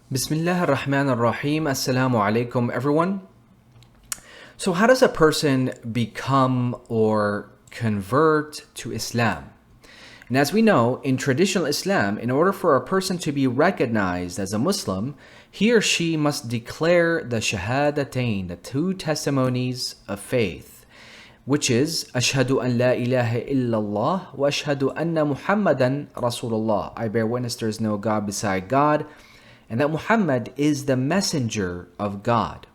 Bismillah ar-Rahman ar-Rahim. Assalamu alaikum, everyone. So how does a person become or convert to Islam? And as we know, in traditional Islam, in order for a person to be recognized as a Muslim, he or she must declare the Shahadatain, the two testimonies of faith, which is Ashhadu an la ilaha illallah wa ashhadu anna Muhammadan Rasulullah. I bear witness there is no God beside God, and that Muhammad is the messenger of God.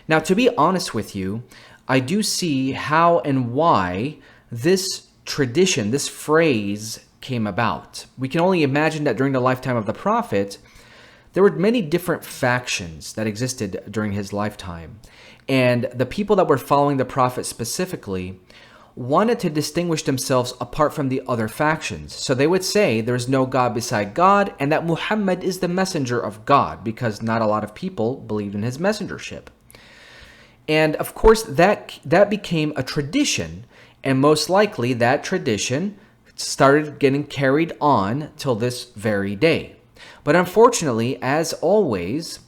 Now, to be honest with you, I do see how and why this tradition, this phrase came about. We can only imagine that during the lifetime of the Prophet, there were many different factions that existed during his lifetime. And the people that were following the Prophet specifically wanted to distinguish themselves apart from the other factions. So they would say there is no God beside God and that Muhammad is the messenger of God, because not a lot of people believed in his messengership. And of course, that became a tradition, and most likely that tradition started getting carried on till this very day. But unfortunately, as always,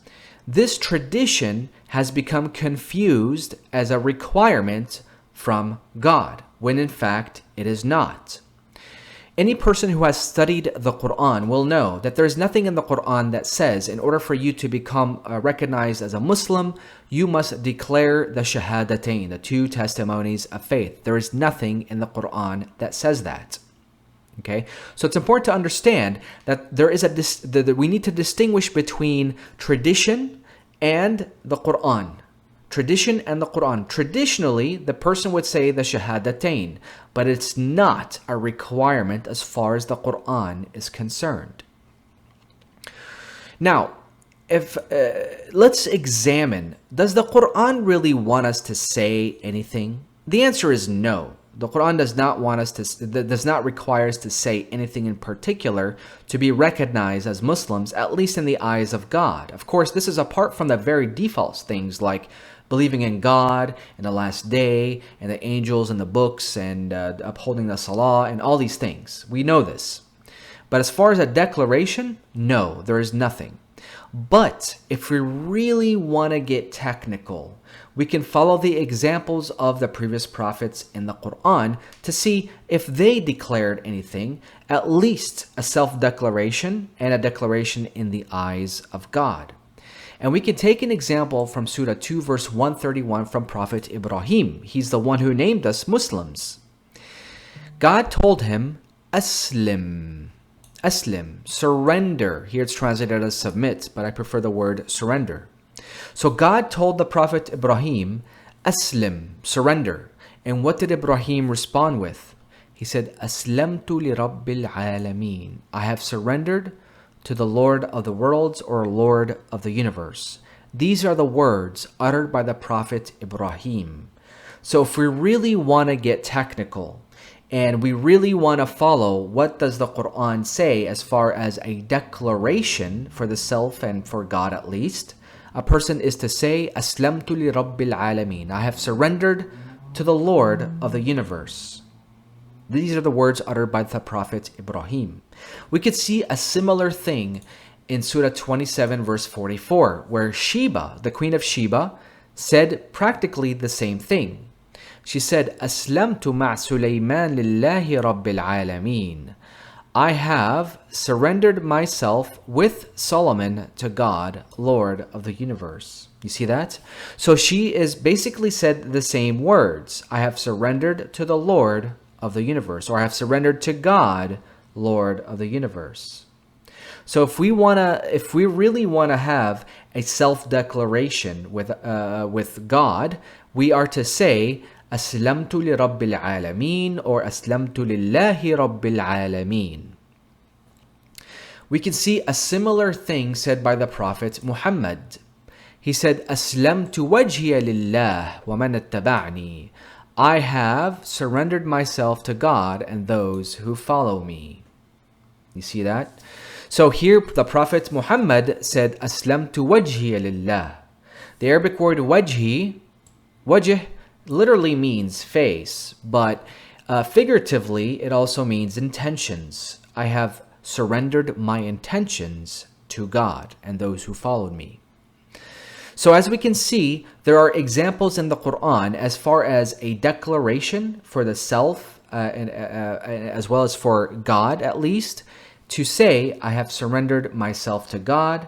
this tradition has become confused as a requirement from God, when in fact it is not. Any person who has studied the Quran will know that there is nothing in the Quran that says in order for you to become recognized as a Muslim, you must declare the Shahadatain, the two testimonies of faith. There is nothing in the Quran that says that. Okay, so it's important to understand that there is that we need to distinguish between tradition and the Quran. Tradition and the Quran. Traditionally, the person would say the Shahadatain, but it's not a requirement as far as the Quran is concerned. Now, if let's examine, does the Quran really want us to say anything? The answer is no. The Quran does not require us to say anything in particular to be recognized as Muslims, at least in the eyes of God. Of course, this is apart from the very default things like believing in God and the last day and the angels and the books and upholding the salah and all these things. We know this. But as far as a declaration, no, there is nothing. But if we really want to get technical, we can follow the examples of the previous prophets in the Quran to see if they declared anything, at least a self-declaration and a declaration in the eyes of God. And we can take an example from Surah 2 verse 131 from Prophet Ibrahim. He's the one who named us Muslims. God told him, Aslim, surrender. Here it's translated as submit, but I prefer the word surrender. So God told the Prophet Ibrahim, Aslim, surrender. And what did Ibrahim respond with? He said, Aslamtu li Rabbil Alameen. I have surrendered to the Lord of the worlds, or Lord of the universe. These are the words uttered by the Prophet Ibrahim. So if we really want to get technical, and we really want to follow what does the Quran say as far as a declaration for the self and for God at least, a person is to say, Aslamtu li Rabbil Alameen. I have surrendered to the Lord of the universe. These are the words uttered by the Prophet Ibrahim. We could see a similar thing in Surah 27 verse 44, where Sheba, the queen of Sheba, said practically the same thing. She said, Aslamtu ma' Sulaiman lillahi Rabbil Alameen. I have surrendered myself with Solomon to God, Lord of the universe. You see that? So she is basically said the same words. I have surrendered to the Lord of the universe, or I have surrendered to God, Lord of the universe. So if we really want to have a self-declaration with God, we are to say, Aslamtu li Rabbil Alameen, or Aslamtu lillahi Rabbil Alameen. We can see a similar thing said by the Prophet Muhammad. He said, Aslamtu wajhiya lillah wa man ittaba'ni. I have surrendered myself to God and those who follow me. You see that? So here the Prophet Muhammad said, Aslamtu wajhiya lillah. The Arabic word wajh literally means face, but figuratively it also means intentions. I have surrendered my intentions to God and those who followed me. So as we can see, there are examples in the Quran as far as a declaration for the self, as well as for God at least, to say, I have surrendered myself to God,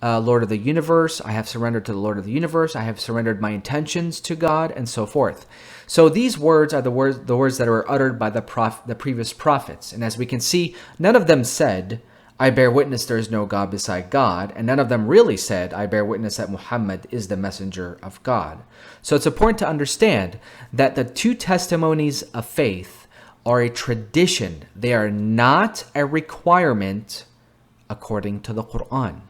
Lord of the universe, I have surrendered to the Lord of the universe, I have surrendered my intentions to God, and so forth. So these words are the words that were uttered by the previous prophets. And as we can see, none of them said, I bear witness there is no God beside God, and none of them really said, I bear witness that Muhammad is the messenger of God. So it's important to understand that the two testimonies of faith are a tradition. They are not a requirement according to the Quran.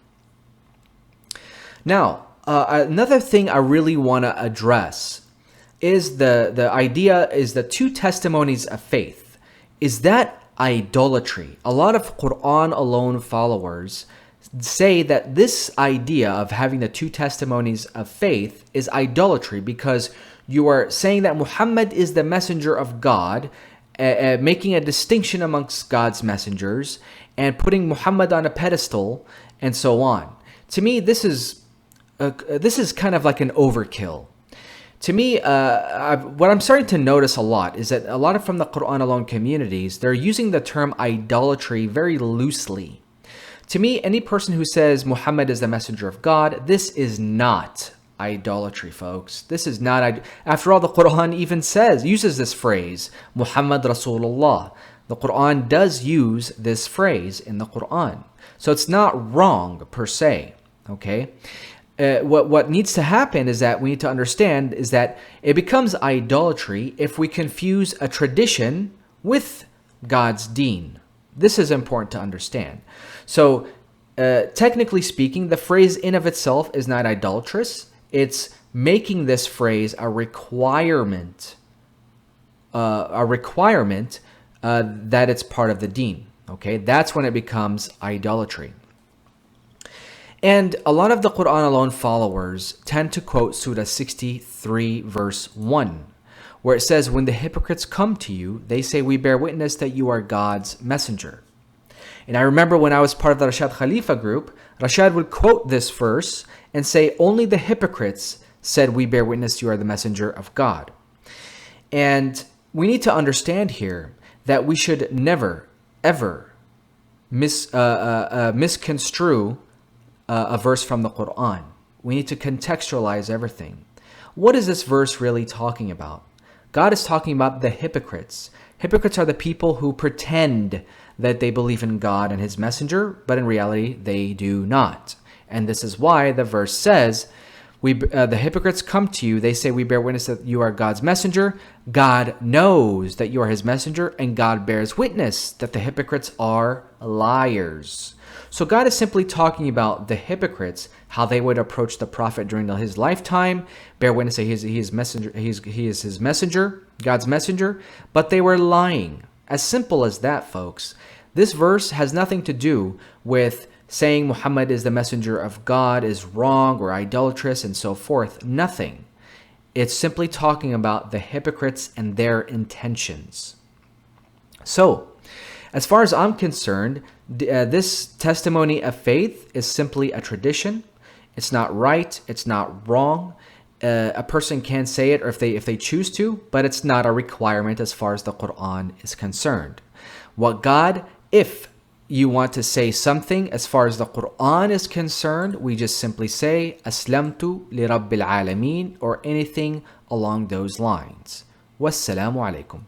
Now, another thing I really want to address is the idea is the two testimonies of faith. Is that idolatry? A lot of Quran alone followers say that this idea of having the two testimonies of faith is idolatry because you are saying that Muhammad is the messenger of God, making a distinction amongst God's messengers and putting Muhammad on a pedestal and so on. To me, this is kind of like an overkill. To me, what I'm starting to notice a lot is that a lot of from the Quran alone communities, they're using the term idolatry very loosely. To me, any person who says Muhammad is the messenger of God, this is not idolatry, folks. This is not, after all, the Quran even uses this phrase, Muhammad Rasulullah. The Quran does use this phrase in the Quran. So it's not wrong per se, okay? What needs to happen is that we need to understand is that it becomes idolatry if we confuse a tradition with God's deen. This is important to understand. So technically speaking, the phrase in of itself is not idolatrous. It's making this phrase a requirement that it's part of the deen. Okay, that's when it becomes idolatry. And a lot of the Quran alone followers tend to quote Surah 63 verse 1, where it says, when the hypocrites come to you, they say, we bear witness that you are God's messenger. And I remember when I was part of the Rashad Khalifa group, Rashad would quote this verse and say, only the hypocrites said, we bear witness you are the messenger of God. And we need to understand here that we should never, ever misconstrue a verse from the Quran. We need to contextualize everything. What is this verse really talking about? God is talking about the hypocrites. Hypocrites are the people who pretend that they believe in God and His messenger, but in reality, they do not. And this is why the verse says, the hypocrites come to you, they say, we bear witness that you are God's messenger. God knows that you are His messenger, and God bears witness that the hypocrites are liars. So God is simply talking about the hypocrites, how they would approach the prophet during his lifetime, bear witness that he is his messenger, God's messenger, but they were lying. As simple as that, folks. This verse has nothing to do with saying Muhammad is the messenger of God is wrong or idolatrous and so forth. Nothing. It's simply talking about the hypocrites and their intentions. So, as far as I'm concerned, this testimony of faith is simply a tradition. It's not right. It's not wrong. A person can say it or if they choose to, but it's not a requirement as far as the Quran is concerned. If you want to say something as far as the Quran is concerned, we just simply say Aslamtu li Rabbil Alameen or anything along those lines. Wassalamu alaikum.